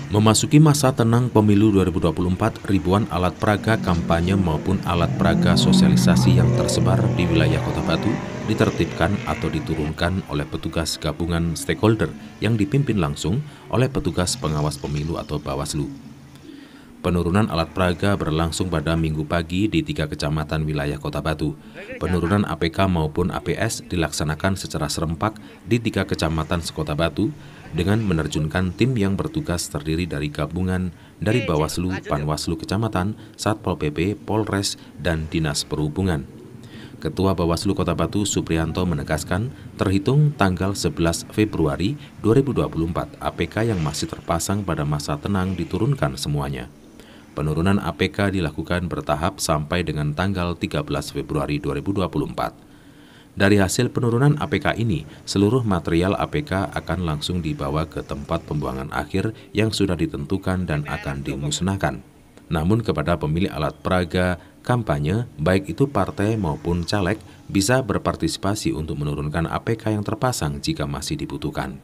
Memasuki masa tenang pemilu 2024, ribuan alat peraga kampanye maupun alat peraga sosialisasi yang tersebar di wilayah Kota Batu ditertibkan atau diturunkan oleh petugas gabungan stakeholder yang dipimpin langsung oleh petugas pengawas pemilu atau Bawaslu. Penurunan alat peraga berlangsung pada Minggu pagi di 3 kecamatan wilayah Kota Batu. Penurunan APK maupun APS dilaksanakan secara serempak di 3 kecamatan sekota Batu dengan menerjunkan tim yang bertugas terdiri dari gabungan dari Bawaslu, Panwaslu Kecamatan, Satpol PP, Polres, dan Dinas Perhubungan. Ketua Bawaslu Kota Batu Supriyanto menegaskan, terhitung tanggal 11 Februari 2024, APK yang masih terpasang pada masa tenang diturunkan semuanya. Penurunan APK dilakukan bertahap sampai dengan tanggal 13 Februari 2024. Dari hasil penurunan APK ini, seluruh material APK akan langsung dibawa ke tempat pembuangan akhir yang sudah ditentukan dan akan dimusnahkan. Namun kepada pemilik alat peraga kampanye, baik itu partai maupun caleg, bisa berpartisipasi untuk menurunkan APK yang terpasang jika masih dibutuhkan.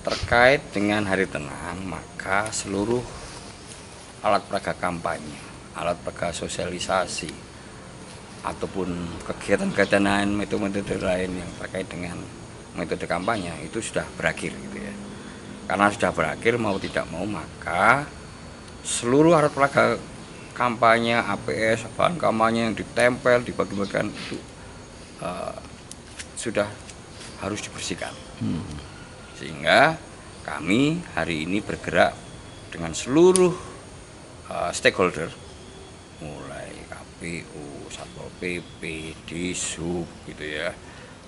Terkait dengan hari tenang, maka seluruh alat peraga kampanye, alat peraga sosialisasi, ataupun kegiatan-kegiatan lain, metode-metode lain yang terkait dengan metode kampanye itu sudah berakhir gitu ya. Karena sudah berakhir mau tidak mau, maka seluruh alat peraga kampanye, APS, bahan kampanye yang ditempel, dibagi-bagikan itu sudah harus dibersihkan. Sehingga kami hari ini bergerak dengan seluruh stakeholder, mulai KPU, Satpol PP, Disub gitu ya,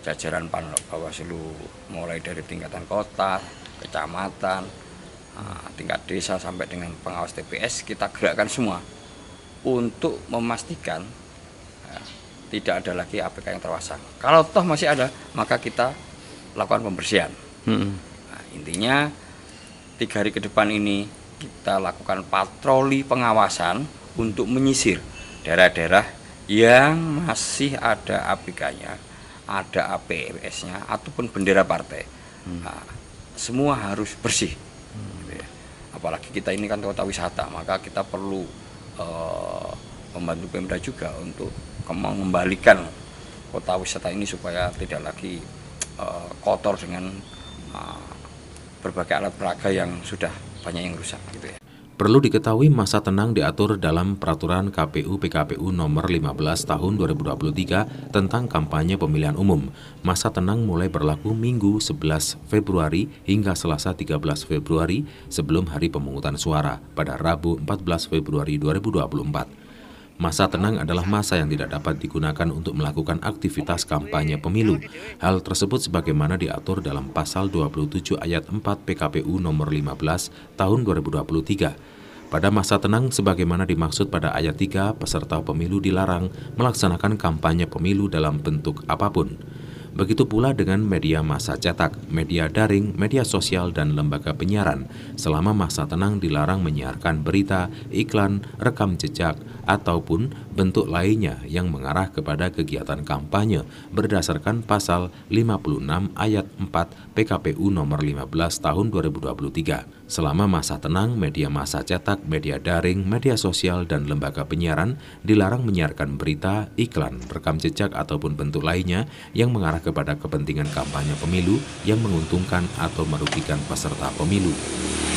jajaran Bawaslu, mulai dari tingkatan kota, kecamatan, tingkat desa sampai dengan pengawas TPS, kita gerakkan semua untuk memastikan tidak ada lagi APK yang terpasang. Kalau toh masih ada, maka kita lakukan pembersihan. Nah, intinya 3 hari ke depan ini kita lakukan patroli pengawasan untuk menyisir daerah-daerah yang masih ada APK-nya, ada APS-nya, ataupun bendera partai. Nah, semua harus bersih. Gitu ya. Apalagi kita ini kan kota wisata, maka kita perlu membantu Pemda juga untuk mengembalikan kota wisata ini supaya tidak lagi kotor dengan berbagai alat peraga yang sudah banyak yang rusak. Gitu ya. Perlu diketahui masa tenang diatur dalam Peraturan KPU PKPU Nomor 15 Tahun 2023 tentang kampanye pemilihan umum. Masa tenang mulai berlaku Minggu 11 Februari hingga Selasa 13 Februari sebelum hari pemungutan suara pada Rabu 14 Februari 2024. Masa tenang adalah masa yang tidak dapat digunakan untuk melakukan aktivitas kampanye pemilu. Hal tersebut sebagaimana diatur dalam Pasal 27 Ayat 4 PKPU Nomor 15 Tahun 2023. Pada masa tenang, sebagaimana dimaksud pada ayat 3, peserta pemilu dilarang melaksanakan kampanye pemilu dalam bentuk apapun. Begitu pula dengan media massa cetak, media daring, media sosial, dan lembaga penyiaran. Selama masa tenang dilarang menyiarkan berita, iklan, rekam jejak, ataupun bentuk lainnya yang mengarah kepada kegiatan kampanye berdasarkan Pasal 56 Ayat 4 PKPU Nomor 15 Tahun 2023. Selama masa tenang, media massa cetak, media daring, media sosial, dan lembaga penyiaran dilarang menyiarkan berita, iklan, rekam jejak, ataupun bentuk lainnya yang mengarah kepada kepentingan kampanye pemilu yang menguntungkan atau merugikan peserta pemilu.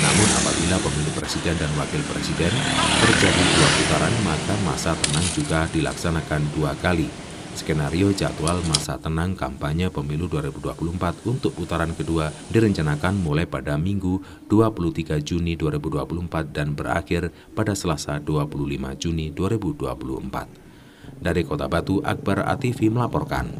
Namun apabila pemilu presiden dan wakil presiden terjadi 2 putaran, maka masa tenang juga dilaksanakan 2 kali. Skenario jadwal masa tenang kampanye pemilu 2024 untuk putaran kedua direncanakan mulai pada Minggu 23 Juni 2024 dan berakhir pada Selasa 25 Juni 2024. Dari Kota Batu, Akbar ATV melaporkan.